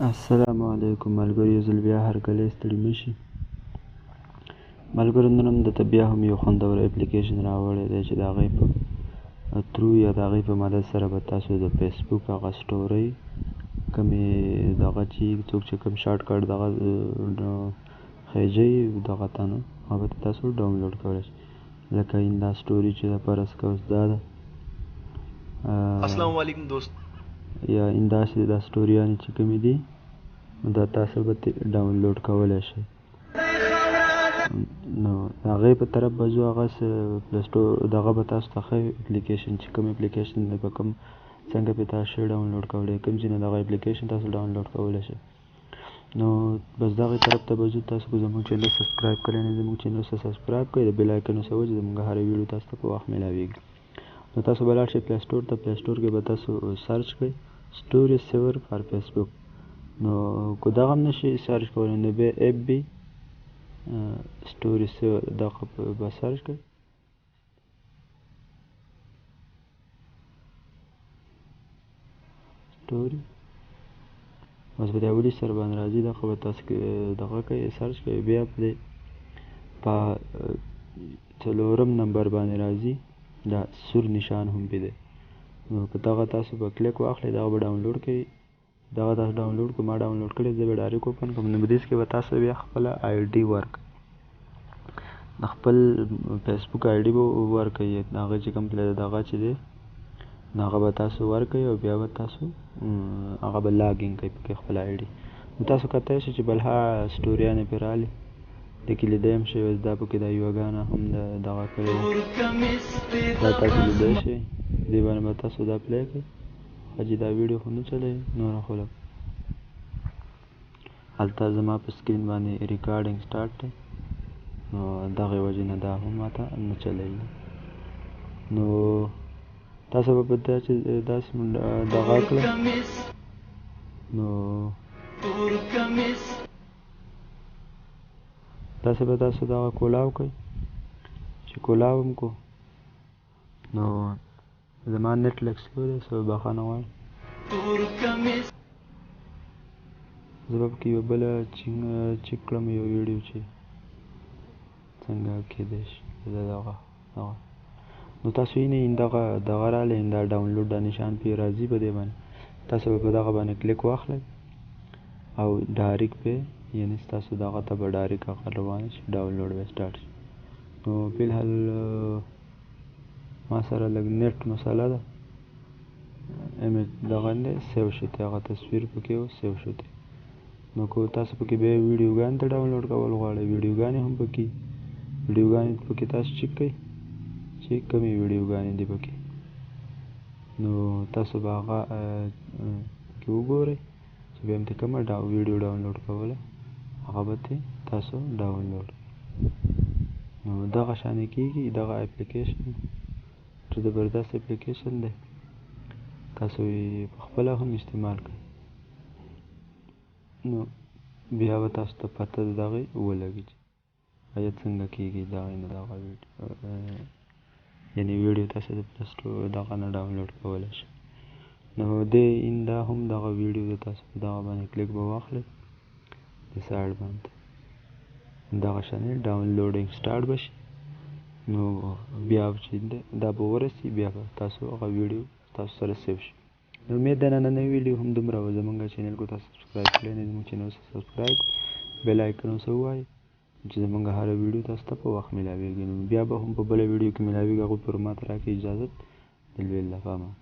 السلام علیکم ملګرو، یو ځل بیا هرکلی ستړي مه شئ. ملګرو، نن هم درته بیا هم یو خوندور اپلیکیشن راوړی دی چې د هغې په ترو یا د هغې په مدد سره به تاسو د فیسبوک هغه سټورۍ کومې دغه چې څوک چې کوم شارټ کټ دغه خیجئ دغه ته نه هغه به تاسو ډاونلوډ کولی شئ. لکه این دا سټوري چې ده فرض که اوس دا ده السلام علیکم دوست یا این داسې دا سټوریانې چې کومې دي دا تاسو به ډاونلوډ کولی شئ. نو د هغې په طرف به ځو، هغه دغه به تاسو ته ښه اپلیکیشن چې کوم اپلیکیشن دی په کوم څنګه پرې تاسو شی ډاونلوډ کولی کوم ځای نه دغه اپلیکیشن تاسو ډاونلوډ کولی شئ. نو بس دغې طرف ته به ځو. تاسو که زموږ چینل سبسکرایب کړی نه زموږ چینل سره سبسکرایب کړئ، د بیل آیکن وسوئ چې زموږ هره ویډیو تاسو ته په وخت میلاویږي. نو تاسو به لاړ شئ پلی سټور ته. پلی سټور کې به تاسو سرچ کړئ سټوري سیور فار فیسبوک. نو که دغه هم نشئ سرچ کولی نو بیا ایف بی سټوري سیور دغه به سرچ کړئ. سټوري بس په دې اولي سر باندې راځي، دغه به تاسو دغه کوئ سرچ کوئ. بیا په دې په څلورم نمبر باندې راځي دا سور نشان هم پې دی. نو په دغه تاسو به کلیک واخلئ، دغه به ډاونلوډ کوئ. دغه تاسو ډاونلوډ کړو، ما ډاونلوډ کړی، زه به ډایرکټ اوپن کړم. نو په دې کې به تاسو بیا خپله آی ډي ورکړئ، د خپل فیسبوک آی ډي به ورکړئ. هغه چې کوم دغه چې دی نو هغه به تاسو ورکړئ او بیا به تاسو هغه به لاګین کوئ پکې خپل آی ډي. نو تاسو کتلی شئ چې بلها سټوریانې پرې راغلي، د کې لیدی هم شئ. اوس دا پکې دا یوګانه هم دغه کړې ده، دا تاسو لیدی شئ. دې باندې به تاسو دا پلی کړئ. حاجي دا ویډیو خو نه چلوي نوره خو لږ هلته زما په سکرین باندې ریکارډینګ سټارټ دی، نو دغې وجې نه دا هم ماته نه چلوي. نو تاسو به په دا چې داسې دغه کړه نو داسې به تاسو دغه کولاو کوئ. چې کولاو هم کو نو زما نیټ لږ سلو دی، څه بخښنه غواړم. زه به پکې یوه بله چک کړم یو ویډیو چې څنګه کیدی شي دغه نو تاسو یې دغه راغلی دا ډاونلوډ دا نشان پې راځي. په دې باندې تاسو به په دغه باندې کلیک واخلئ او ډایرکټ پې یعنې ستاسو دغه ته به ډایرکټ هغه روانه شي، ډاونلوډ به سټارټ شي. نو فی الحال ما سره لږ نیټ مسله ده، ایمیج دغه دی سیو شوی، هغه تصویر پکې و سیو شوی. نو که تاسو پکې بیا ویډیوګانې ته ډاونلوډ کول غواړئ، ویډیوګانې هم پکې ویډیوګانې پکې تاسو چک کړئ چې کومې ویډیوګانې دي پکې. نو تاسو به هغه کې وګورئ چې بیا هم ترې کومه ویډیو ډاونلوډ کوله هغه به ترې تاسو ډاونلوډ. نو دغه شانې کېږي. دغه اپلیکیشن ډېر زبردست اپلیکیشن دی، تاسو یې پخپله هم استعمال کړئ. نو بیا به تاسو ته پته د دغې ولګي چې آیا څنګه کېږي دغې نه دغه یعنې ویډیو تاسو د دغه نه ډاونلوډ کولی شئ. نو دې دا هم دغه ویډیو د تاسو په دغه باندې کلیک به واخلئ د سایډ باندې دغه شانې ډاونلوډینګ سټارټ به شي. نو بیا چې دا به ورسي بیا به تاسو هغه ویډیو تاسو سره سیو شي. نو امید ده نننۍ ویډیو هم دومره وه. زموږ چینل کو تاسو سبسکرایب کړی نه زموږ چینل سره سبسکرایب بیل آیکن ورسره ووایئ چې زموږ هره ویډیو تاسو ته په وخت میلاویږي. نو بیا به هم په بله ویډیو کې میلاویږي. هغوی پورې ماته راکړئ اجازت. د لوی الله په امان.